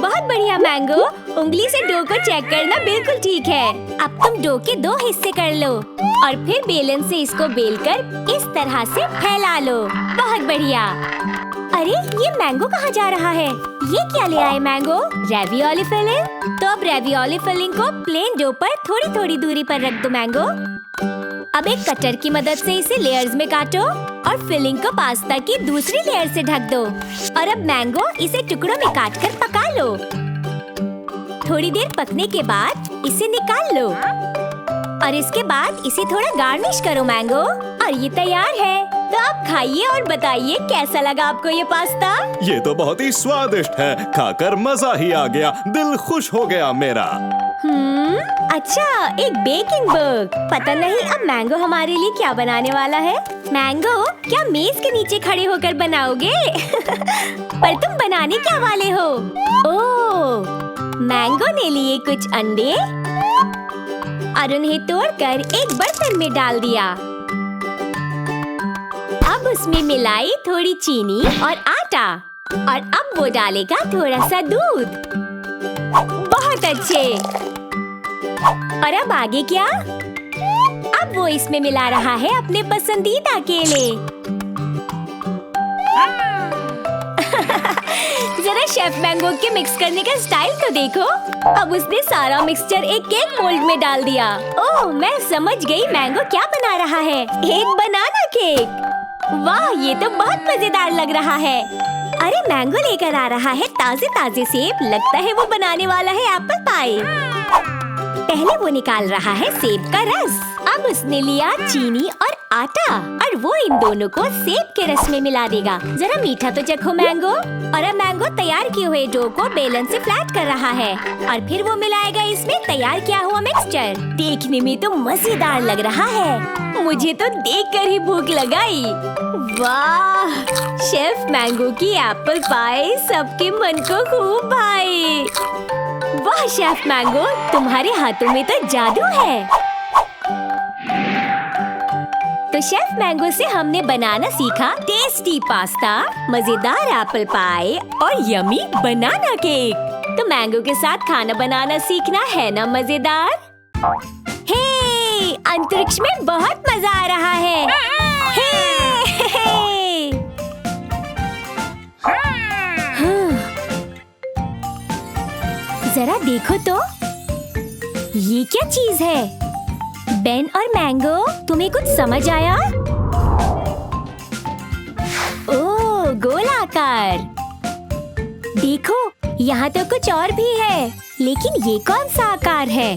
बहुत बढ़िया मैंगो। उंगली से डो को चेक करना बिल्कुल ठीक है। अब तुम डो के 2 हिस्से कर लो और फिर बेलन से इसको बेलकर इस तरह से फैला लो। बहुत बढ़िया। अरे ये मैंगो कहाँ जा रहा है? ये क्या ले आए मैंगो? Ravioli filling? तो अब रेवियोली फिलिंग को प्लेन डो पर थोड़ी थोड़ी दूरी पर रख दो मैंगो। अब एक कटर की मदद से इसे लेयर्स में काटो और फिलिंग को पास्ता की दूसरी लेयर से ढक दो। और अब मैंगो इसे टुकड़ों में काटकर पका लो। थोड़ी देर पकने के बाद इसे निकाल लो और इसके बाद इसे थोड़ा गार्निश करो मैंगो। और ये तैयार है। तो आप खाइए और बताइए कैसा लगा आपको ये पास्ता? ये तो बहुत ही स्वादिष्ट है। खाकर मजा ही आ गया, दिल खुश हो गया मेरा। अच्छा, एक बेकिंग बुक। पता नहीं अब मैंगो हमारे लिए क्या बनाने वाला है। मैंगो, क्या मेज के नीचे खड़े होकर बनाओगे? पर तुम बनाने क्या वाले हो? ओह, मैंगो ने लिए कुछ अंडे और उन्हें तोड़कर एक बर्तन में डाल दिया। अब उसमें मिलाई थोड़ी चीनी और आटा और अब वो डालेगा थोड़ा सा दूध। बहुत अच्छे। और अब आगे क्या? अब वो इसमें मिला रहा है अपने पसंदीदा केले। जरा शेफ मैंगो के मिक्स करने का स्टाइल तो देखो। अब उसने सारा मिक्सचर एक केक मोल्ड में डाल दिया। ओह, मैं समझ गई मैंगो क्या बना रहा है। एक बनाना केक। वाह, ये तो बहुत मजेदार लग रहा है। अरे मैंगो लेकर आ रहा है ताजे ताजे सेब। लगता है वो बनाने वाला है एप्पल पाई। पहले वो निकाल रहा है सेब का रस। अब उसने लिया चीनी और आटा और वो इन दोनों को सेब के रस में मिला देगा। जरा मीठा तो चखो मैंगो। और अब मैंगो तैयार किए हुए डो को बेलन से फ्लैट कर रहा है और फिर वो मिलाएगा इसमें तैयार किया हुआ मिक्सचर। देखने में तो मजेदार लग रहा है। मुझे तो देखकर ही भूख लगाई। वाह, शेफ मैंगो की एप्पल पाई सबके मन को खूब भाई। वाह शेफ मैंगो, तुम्हारे हाथों में तो जादू है। तो शेफ मैंगो से हमने बनाना सीखा टेस्टी पास्ता, मजेदार एप्पल पाई और यमी बनाना केक। तो मैंगो के साथ खाना बनाना सीखना है ना मजेदार? हे, अंतरिक्ष में बहुत मजा आ रहा है। जरा देखो तो, ये क्या चीज है? बेन और मैंगो, तुम्हें कुछ समझ आया? ओह, गोलाकार। देखो, यहाँ तो कुछ और भी है, लेकिन ये कौन सा आकार है?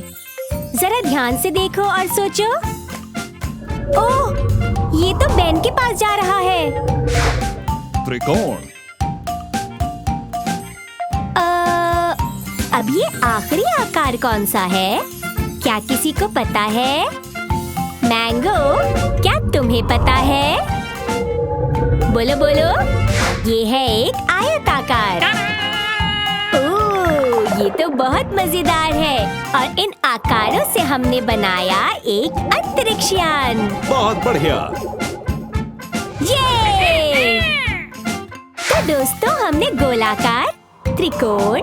जरा ध्यान से देखो और सोचो। ओह, ये तो बेन के पास जा रहा है। त्रिकोण। अब ये आखिरी आकार कौन सा है? क्या किसी को पता है? मैंगो, क्या तुम्हें पता है? बोलो बोलो। ये है एक आयताकार। ओह, ये तो बहुत मजेदार है। और इन आकारों से हमने बनाया एक अंतरिक्ष यान। बहुत बढ़िया। ये! तो दोस्तों, हमने गोलाकार, त्रिकोण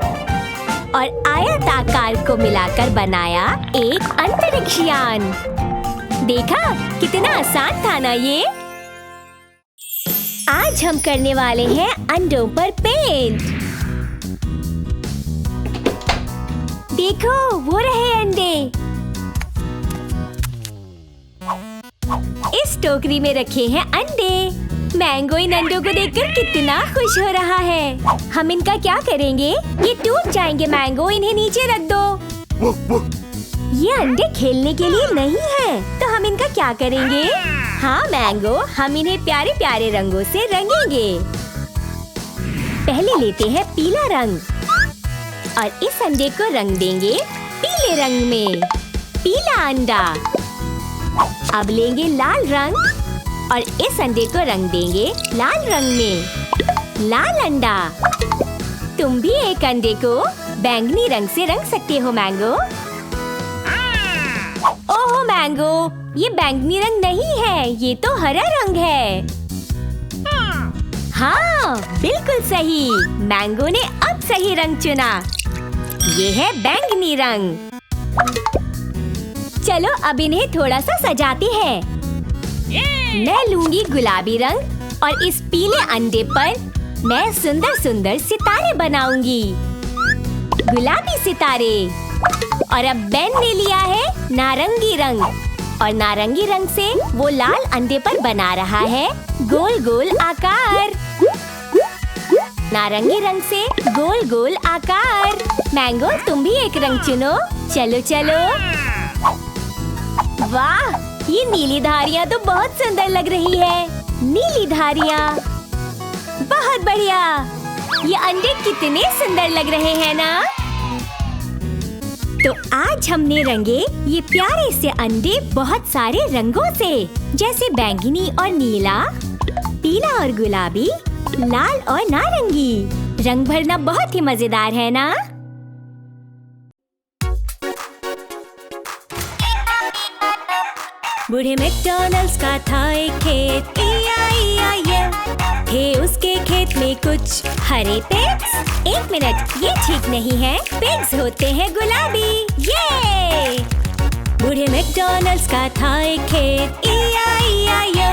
और आयताकार को मिलाकर बनाया एक अंतरिक्ष यान। देखा कितना आसान था ना ये? आज हम करने वाले हैं अंडों पर पेंट। देखो, वो रहे अंडे। इस टोकरी में रखे हैं अंडे। मैंगो इन अंडों को देखकर कितना खुश हो रहा है। हम इनका क्या करेंगे? ये टूट जाएंगे मैंगो, इन्हें नीचे रख दो। ये अंडे खेलने के लिए नहीं हैं, तो हम इनका क्या करेंगे? हाँ मैंगो, हम इन्हें प्यारे प्यारे रंगों से रंगेंगे। पहले लेते हैं पीला रंग और इस अंडे को रंग देंगे पीले रंग में। पीला अंडा। अब लेंगे लाल रंग और इस अंडे को रंग देंगे लाल रंग में। लाल अंडा। तुम भी एक अंडे को बैंगनी रंग से रंग सकते हो मैंगो। ओहो मैंगो, ये बैंगनी रंग नहीं है, ये तो हरा रंग है। हाँ, बिल्कुल सही। मैंगो ने अब सही रंग चुना। ये है बैंगनी रंग। चलो अब इन्हें थोड़ा सा सजाते हैं। मैं लूंगी गुलाबी रंग और इस पीले अंडे पर मैं सुंदर सुंदर सितारे बनाऊंगी। गुलाबी सितारे। और अब बेन ने लिया है नारंगी रंग और नारंगी रंग से वो लाल अंडे पर बना रहा है गोल गोल आकार। नारंगी रंग से गोल गोल आकार। मैंगो, तुम भी एक रंग चुनो। चलो चलो। वाह, ये नीली धारियाँ तो बहुत सुंदर लग रही है। नीली धारियाँ। बहुत बढ़िया। ये अंडे कितने सुंदर लग रहे हैं ना? तो आज हमने रंगे ये प्यारे से अंडे बहुत सारे रंगों से, जैसे बैंगनी और नीला, पीला और गुलाबी, लाल और नारंगी। रंग भरना बहुत ही मजेदार है ना? बूढ़े मैकडॉनल्ड्स का था एक खेत, E-I-E-I-O। थे उसके खेत में कुछ हरे पिग्स। एक मिनट, ये ठीक नहीं है। पिग्स होते हैं गुलाबी। ये! बूढ़े मैकडॉनल्ड्स का था एक खेत, E-I-E-I-O।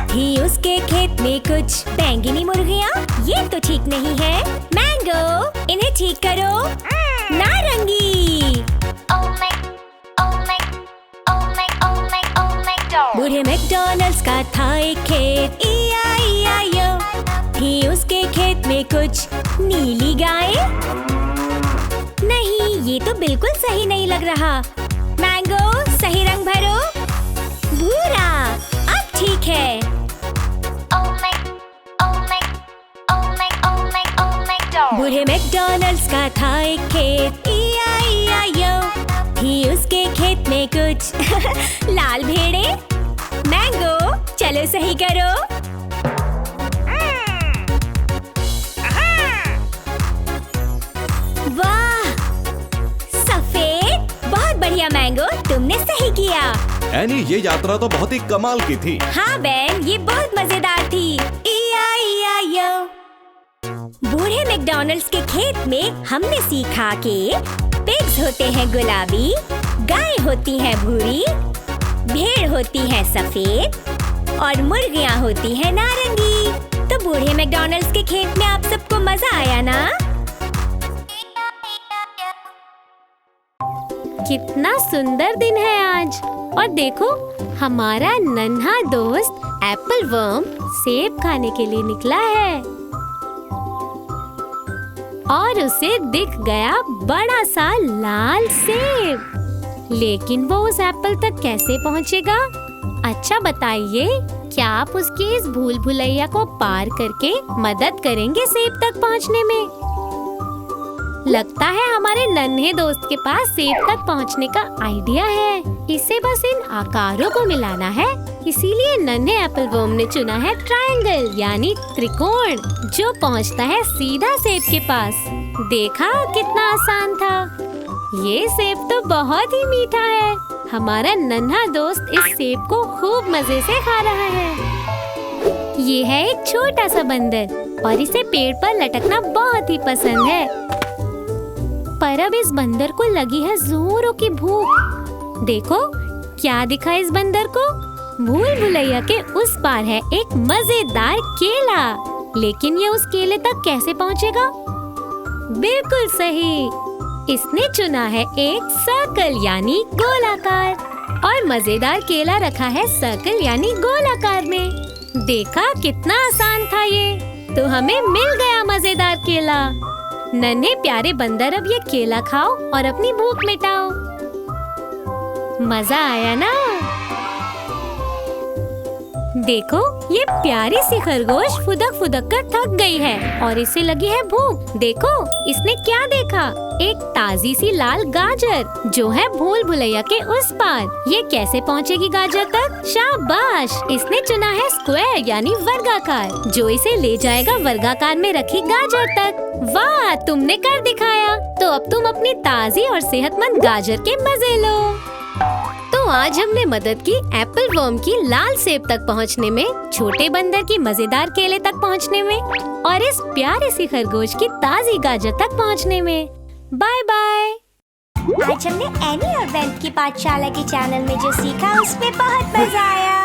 थी उसके खेत में कुछ बैंगनी मुर्गियाँ। ये तो ठीक नहीं है। मैंगो, इन्हें ठीक करो। नारंगी। बूढ़े मैकडॉनल्ड्स का था एक खेत, E-I-E-I-O। थी उसके खेत में कुछ नीली गायें। नहीं, ये तो बिल्कुल सही नहीं लग रहा। मैंगो, सही रंग भरो। भूरा। अब ठीक है। बूढ़े मैकडॉनल्ड्स का था एक खेत, E-I-E-I-O। थी उसके खेत में कुछ लाल भेड़ें। मैंगो, चलो सही करो। वाह, सफेद। बहुत बढ़िया मैंगो, तुमने सही किया। एनी, ये यात्रा तो बहुत ही कमाल की थी। हाँ बेन, ये बहुत मजेदार थी। E-I-E-I-O। बूढ़े मैकडॉनल्ड्स के खेत में हमने सीखा कि पिग्स होते हैं गुलाबी, गाय होती हैं भूरी, भेड़ होती है सफेद और मुर्गियाँ होती है नारंगी। तो बूढ़े मैकडॉनल्ड्स के खेत में आप सबको मजा आया ना? कितना सुंदर दिन है आज। और देखो, हमारा नन्हा दोस्त एप्पल वर्म सेब खाने के लिए निकला है और उसे दिख गया बड़ा सा लाल सेब। लेकिन वो उस एप्पल तक कैसे पहुंचेगा? अच्छा बताइए, क्या आप उसकी इस भूल भुलैया को पार करके मदद करेंगे सेब तक पहुंचने में? लगता है हमारे नन्हे दोस्त के पास सेब तक पहुंचने का आइडिया है। इसे बस इन आकारों को मिलाना है। इसीलिए नन्हे एप्पल वर्म ने चुना है ट्रायंगल यानी त्रिकोण, जो पहुंचता है सीधा सेब के पास। देखा कितना आसान था। ये सेब तो बहुत ही मीठा है। हमारा नन्हा दोस्त इस सेब को खूब मजे से खा रहा है। ये है एक छोटा सा बंदर और इसे पेड़ पर लटकना बहुत ही पसंद है। पर अब इस बंदर को लगी है जोरों की भूख। देखो क्या दिखा इस बंदर को। भूल भुलैया के उस पार है एक मजेदार केला, लेकिन ये उस केले तक कैसे पहुँचेगा? बिल्कुल सही, इसने चुना है एक सर्कल यानी गोलाकार और मजेदार केला रखा है सर्कल यानी गोलाकार में। देखा कितना आसान था ये। तो हमें मिल गया मजेदार केला। नन्हे प्यारे बंदर, अब ये केला खाओ और अपनी भूख मिटाओ। मजा आया ना? देखो ये प्यारी सी खरगोश फुदक फुदक कर थक गई है और इसे लगी है भूख। देखो इसने क्या देखा, एक ताजी सी लाल गाजर जो है भूल भुलैया के उस पार। ये कैसे पहुँचेगी गाजर तक? शाबाश, इसने चुना है स्क्वायर यानी वर्गाकार जो इसे ले जाएगा वर्गाकार में रखी गाजर तक। वाह, तुमने कर दिखाया। तो अब तुम अपनी ताजी और सेहतमंद गाजर के मजे लो। तो आज हमने मदद की एप्पल वर्म की लाल सेब तक पहुंचने में, छोटे बंदर की मजेदार केले तक पहुंचने में और इस प्यारे सी खरगोश की ताजी गाजर तक पहुंचने में। Bye bye. आज हमने एनी और बेन की पाठशाला के चैनल में जो सीखा उसमें बहुत मजा आया।